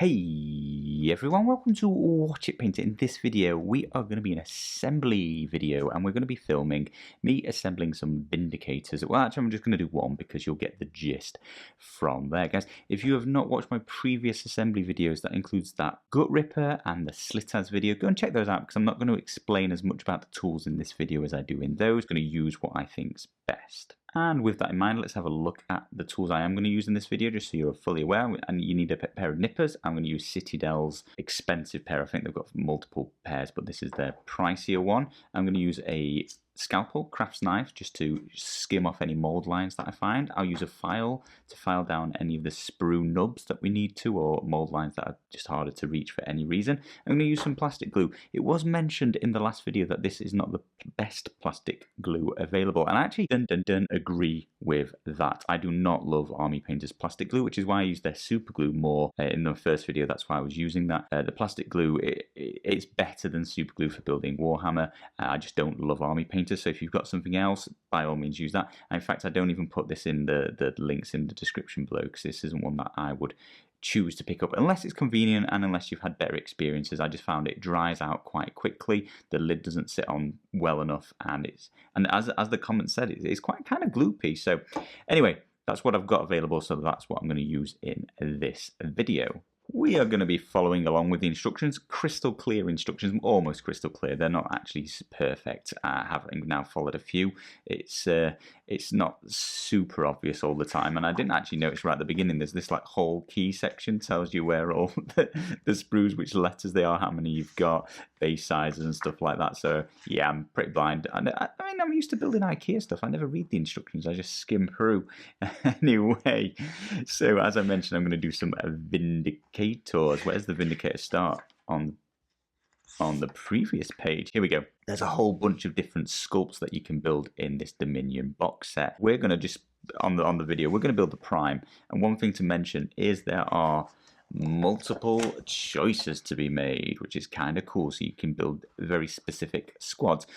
Hey everyone, welcome to Watch It Paint It. In this video, we are going to be an assembly video and we're going to be filming me assembling some Vindicators. Well, actually, I'm just going to do one because you'll get the gist from there, guys. If you have not watched my previous assembly videos, that includes that Gut Ripper and the Slit-As video, go and check those out because I'm not going to explain as much about the tools in this video as I do in those. I'm going to use what I think's best. And with that in mind, let's have a look at the tools I am going to use in this video, just so you're fully aware. And you need a pair of nippers. I'm going to use Citadel's expensive pair. I think they've got multiple pairs, but this is their pricier one. I'm going to use a scalpel, crafts knife, just to skim off any mold lines that I find. I'll use a file to file down any of the sprue nubs that we need to, or mold lines that are just harder to reach for any reason. I'm going to use some plastic glue. It was mentioned in the last video that this is not the best plastic glue available, and I actually agree with that. I do not love Army Painter's plastic glue, which is why I used their super glue more in the first video. That's why I was using that. The plastic glue, it's better than super glue for building Warhammer. I just don't love Army Painter. So if you've got something else, by all means use that. And in fact, I don't even put this in the links in the description below because this isn't one that I would choose to pick up unless it's convenient and unless you've had better experiences. I just found it dries out quite quickly. The lid doesn't sit on well enough, and as the comment said, it's quite kind of gloopy. So anyway, that's what I've got available. So that's what I'm going to use in this video. We are going to be following along with the instructions, crystal clear instructions, almost crystal clear. They're not actually perfect. Having now followed a few, it's not super obvious all the time. And I didn't actually notice right at the beginning, there's this like whole key section, tells you where all the sprues, which letters they are, how many you've got, base sizes and stuff like that. So yeah, I'm pretty blind. And I mean, I'm used to building IKEA stuff. I never read the instructions. I just skim through anyway. So as I mentioned, I'm going to do some Vindicators. Where's the Vindicator start? On the previous page. Here we go. There's a whole bunch of different sculpts that you can build in this Dominion box set. We're going to just, on the video, we're going to build the Prime. And one thing to mention is there are multiple choices to be made, which is kind of cool. So you can build very specific squads.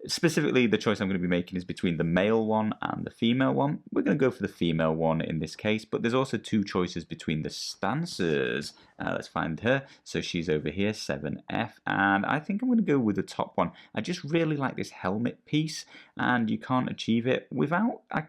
Specifically, the choice I'm going to be making is between the male one and the female one. We're going to go for the female one in this case, but there's also two choices between the stances. Let's find her. So she's over here, 7F, and I think I'm going to go with the top one. I just really like this helmet piece, and you can't achieve it without... I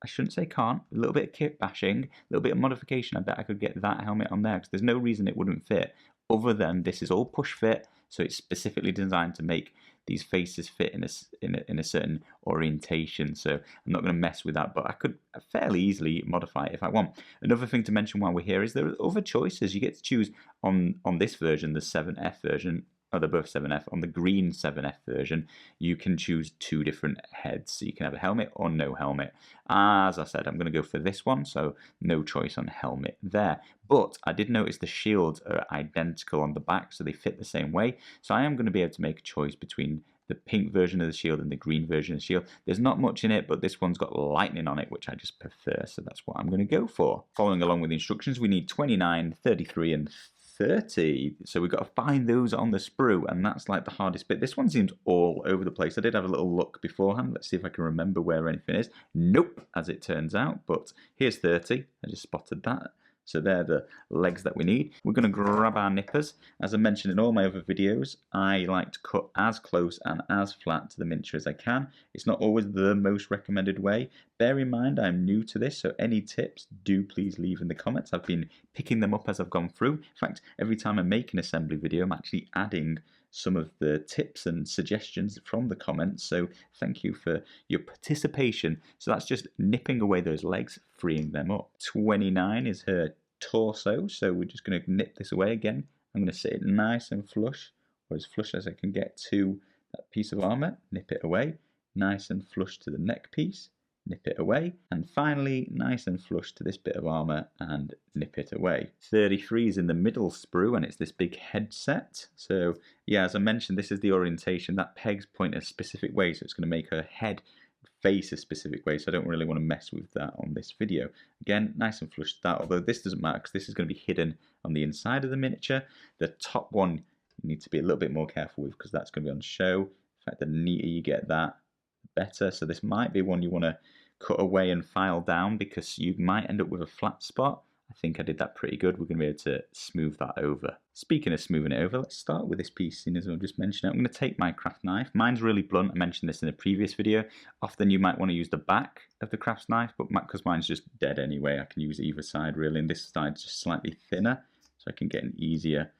shouldn't say can't. A little bit of kit bashing, a little bit of modification. I bet I could get that helmet on there because there's no reason it wouldn't fit other than this is all push fit, so it's specifically designed to make these faces fit in a certain orientation. So I'm not going to mess with that, but I could fairly easily modify it if I want. Another thing to mention while we're here is there are other choices. You get to choose on this version, the 7F version. Oh, they're both 7F. On the green 7F version, you can choose two different heads. So you can have a helmet or no helmet. As I said, I'm going to go for this one, so no choice on helmet there. But I did notice the shields are identical on the back, so they fit the same way. So I am going to be able to make a choice between the pink version of the shield and the green version of the shield. There's not much in it, but this one's got lightning on it, which I just prefer, so that's what I'm going to go for. Following along with the instructions, we need 29, 33, and 30. So we've got to find those on the sprue, and that's like the hardest bit. This one seems all over the place. I did have a little look beforehand. Let's see if I can remember where anything is. Nope, as it turns out, but here's 30. I just spotted that. So they're the legs that we need. We're going to grab our nippers. As I mentioned in all my other videos, I like to cut as close and as flat to the miniature as I can. It's not always the most recommended way. Bear in mind, I'm new to this, so any tips, do please leave in the comments. I've been picking them up as I've gone through. In fact, every time I make an assembly video, I'm actually adding some of the tips and suggestions from the comments, so thank you for your participation. So that's just nipping away those legs, freeing them up. 29 is her torso, so we're just going to nip this away again. I'm going to sit it nice and flush, or as flush as I can get to that piece of armour, nip it away, nice and flush to the neck piece, nip it away, and finally nice and flush to this bit of armour and nip it away. 33 is in the middle sprue and it's this big headset. So yeah, as I mentioned, this is the orientation. That pegs point a specific way, so it's going to make her head face a specific way, so I don't really want to mess with that on this video. Again, nice and flush to that, although this doesn't matter because this is going to be hidden on the inside of the miniature. The top one you need to be a little bit more careful with because that's going to be on show. In fact, the neater you get that, the better. So this might be one you want to cut away and file down because you might end up with a flat spot. I think I did that pretty good. We're going to be able to smooth that over. Speaking of smoothing it over, let's start with this piece, seeing as I've just mentioned it. I'm going to take my craft knife. Mine's really blunt. I mentioned this in a previous video. Often you might want to use the back of the craft knife, but because mine's just dead anyway, I can use either side really, and this side's just slightly thinner, so I can get an easier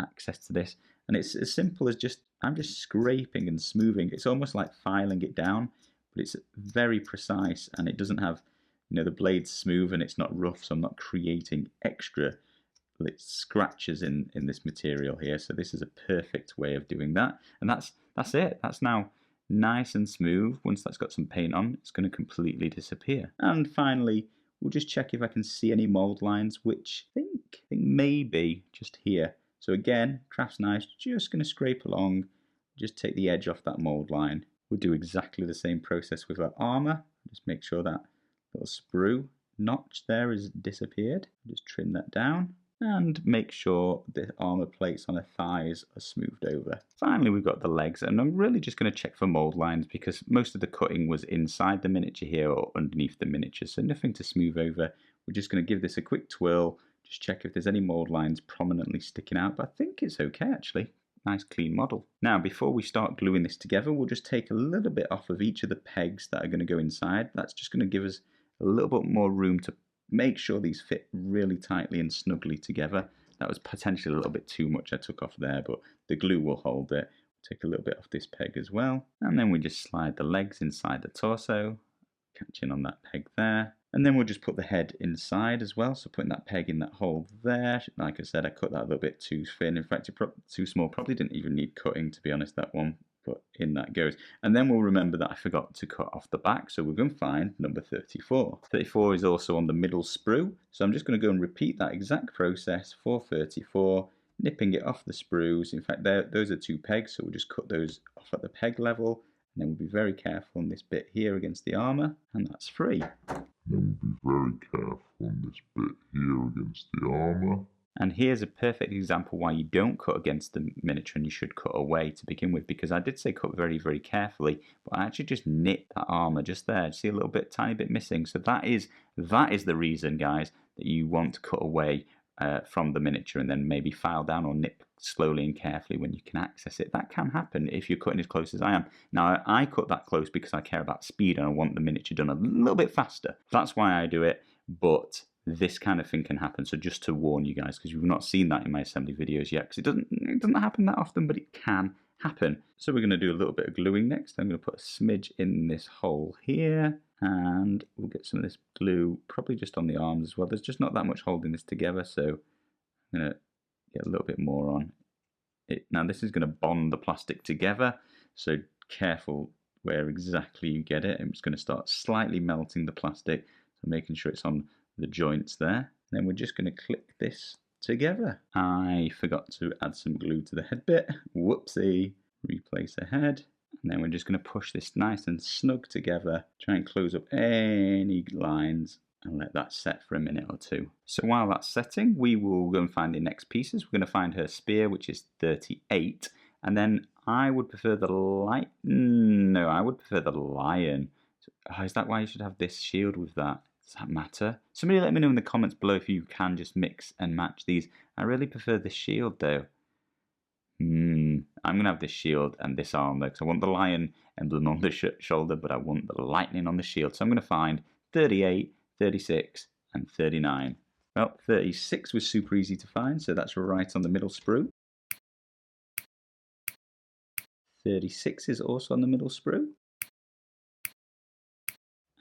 access to this. And it's as simple as I'm just scraping and smoothing. It's almost like filing it down, but it's very precise, and it doesn't have, the blade's smooth and it's not rough, so I'm not creating extra scratches in this material here. So this is a perfect way of doing that, and that's it. That's now nice and smooth. Once that's got some paint on, it's going to completely disappear. And finally, we'll just check if I can see any mold lines, which I think maybe just here. So again, craft knife, just going to scrape along, just take the edge off that mold line. We'll do exactly the same process with our armor. Just make sure that little sprue notch there has disappeared. Just trim that down and make sure the armor plates on the thighs are smoothed over. Finally, we've got the legs, and I'm really just going to check for mold lines because most of the cutting was inside the miniature here or underneath the miniature, so nothing to smooth over. We're just going to give this a quick twirl, just check if there's any mold lines prominently sticking out, but I think it's okay actually. Nice clean model. Now, before we start gluing this together, we'll just take a little bit off of each of the pegs that are going to go inside. That's just going to give us a little bit more room to make sure these fit really tightly and snugly together. That was potentially a little bit too much I took off there, but the glue will hold it. Take a little bit off this peg as well. And then we just slide the legs inside the torso, catching on that peg there. And then we'll just put the head inside as well, so putting that peg in that hole there. Like I said, I cut that a little bit too thin. In fact, too small. Probably didn't even need cutting, to be honest, that one. But in that goes. And then we'll remember that I forgot to cut off the back, so we're going to find number 34. 34 is also on the middle sprue, so I'm just going to go and repeat that exact process for 34, nipping it off the sprues. In fact, those are 2 pegs, so we'll just cut those off at the peg level, and then we'll be very careful on this bit here against the armour, and that's free. Then we'll be very careful on this bit here against the armour. And here's a perfect example why you don't cut against the miniature and you should cut away to begin with, because I did say cut very, very carefully, but I actually just nipped that armour just there. See a little bit, tiny bit missing. So that is the reason, guys, that you want to cut away from the miniature and then maybe file down or nip slowly and carefully when you can access it. That can happen if you're cutting as close as I am. Now, I cut that close because I care about speed and I want the miniature done a little bit faster. That's why I do it, but this kind of thing can happen, so just to warn you guys, because you've not seen that in my assembly videos yet, because it doesn't happen that often, but it can happen. So we're going to do a little bit of gluing next. I'm going to put a smidge in this hole here, and we'll get some of this glue probably just on the arms as well. There's just not that much holding this together, so I'm going to get a little bit more on it. Now this is going to bond the plastic together, so careful where exactly you get it. I'm just going to start slightly melting the plastic, so making sure it's on the joints there. Then we're just going to click this together. I forgot to add some glue to the head bit. Whoopsie. Replace the head. And then we're just going to push this nice and snug together. Try and close up any lines and let that set for a minute or two. So while that's setting, we will go and find the next pieces. We're going to find her spear, which is 38. And then I would prefer the I would prefer the lion. Is that why you should have this shield with that? Does that matter? Somebody let me know in the comments below if you can just mix and match these. I really prefer the shield though. I'm going to have this shield and this arm though, because I want the lion emblem on the shoulder, but I want the lightning on the shield. So I'm going to find 38, 36 and 39. Well, 36 was super easy to find, so that's right on the middle sprue. 36 is also on the middle sprue.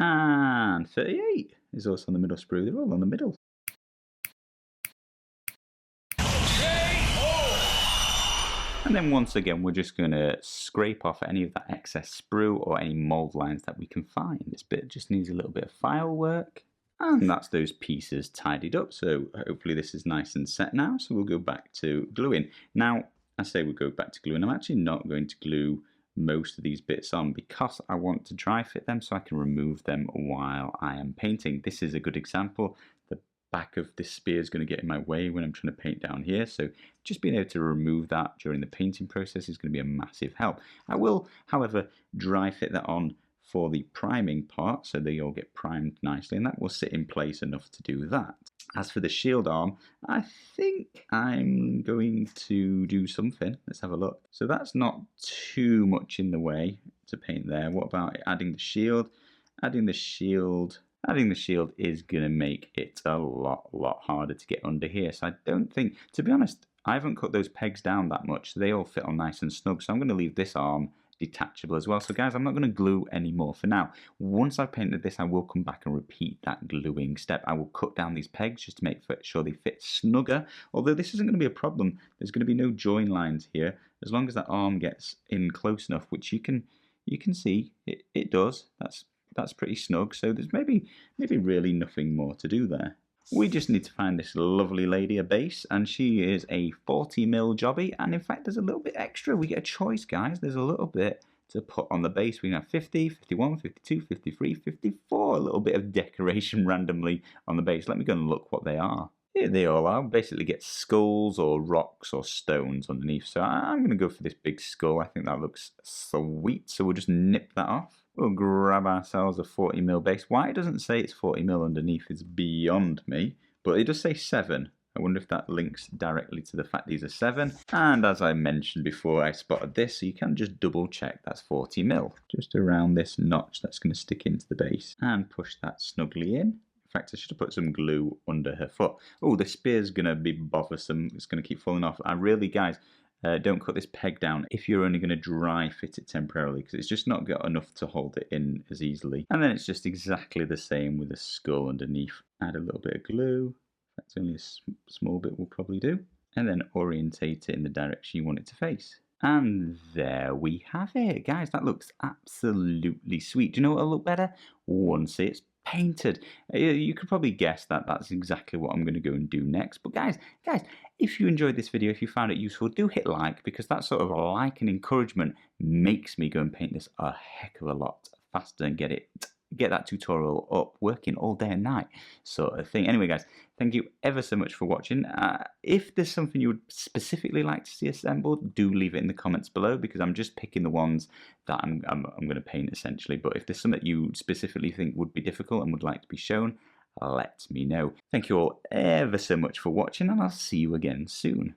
And 38 is also on the middle sprue. They're all on the middle. And then once again, we're just going to scrape off any of that excess sprue or any mold lines that we can find. This bit just needs a little bit of file work. And that's those pieces tidied up. So hopefully this is nice and set now. So we'll go back to gluing. Now, I say we'll go back to gluing. I'm actually not going to glue most of these bits on because I want to dry fit them so I can remove them while I am painting. This is a good example. The back of this spear is going to get in my way when I'm trying to paint down here, so just being able to remove that during the painting process is going to be a massive help. I will, however, dry fit that on for the priming part so they all get primed nicely, and that will sit in place enough to do that. As for the shield arm, I think I'm going to do something. Let's have a look. So that's not too much in the way to paint there. What about adding the shield? Adding the shield is going to make it a lot harder to get under here. So I don't think, to be honest, I haven't cut those pegs down that much. So they all fit on nice and snug. So I'm going to leave this arm detachable as well. So guys, I'm not going to glue anymore for now. Once I've painted this, I will come back and repeat that gluing step. I will cut down these pegs just to make sure they fit snugger. Although this isn't going to be a problem. There's going to be no join lines here as long as that arm gets in close enough, which you can see it does. That's pretty snug. So there's maybe really nothing more to do there. We just need to find this lovely lady a base, and she is a 40mm jobby, and in fact there's a little bit extra. We get a choice, guys. There's a little bit to put on the base. We can have 50, 51, 52, 53, 54, a little bit of decoration randomly on the base. Let me go and look what they are. Here they all are. Basically get skulls or rocks or stones underneath. So I'm going to go for this big skull. I think that looks sweet. So we'll just nip that off. We'll grab ourselves a 40mm base. Why it doesn't say it's 40mm underneath is beyond me. But it does say 7. I wonder if that links directly to the fact these are 7. And as I mentioned before, I spotted this. So you can just double check that's 40mm. Just around this notch that's going to stick into the base. And push that snugly in. In fact, I should have put some glue under her foot. Oh, the spear's going to be bothersome. It's going to keep falling off. I really, guys, don't cut this peg down if you're only going to dry fit it temporarily, because it's just not got enough to hold it in as easily. And then it's just exactly the same with the skull underneath. Add a little bit of glue. In fact, only a small bit will probably do. And then orientate it in the direction you want it to face. And there we have it. Guys, that looks absolutely sweet. Do you know what'll look better? Once it's painted. You could probably guess that that's exactly what I'm going to go and do next. But guys, if you enjoyed this video, if you found it useful, do hit like, because that sort of like and encouragement makes me go and paint this a heck of a lot faster and get that tutorial up working all day and night sort of thing. Anyway, guys, thank you ever so much for watching. If there's something you would specifically like to see assembled, do leave it in the comments below, because I'm just picking the ones that I'm going to paint essentially. But if there's something you specifically think would be difficult and would like to be shown, let me know. Thank you all ever so much for watching, and I'll see you again soon.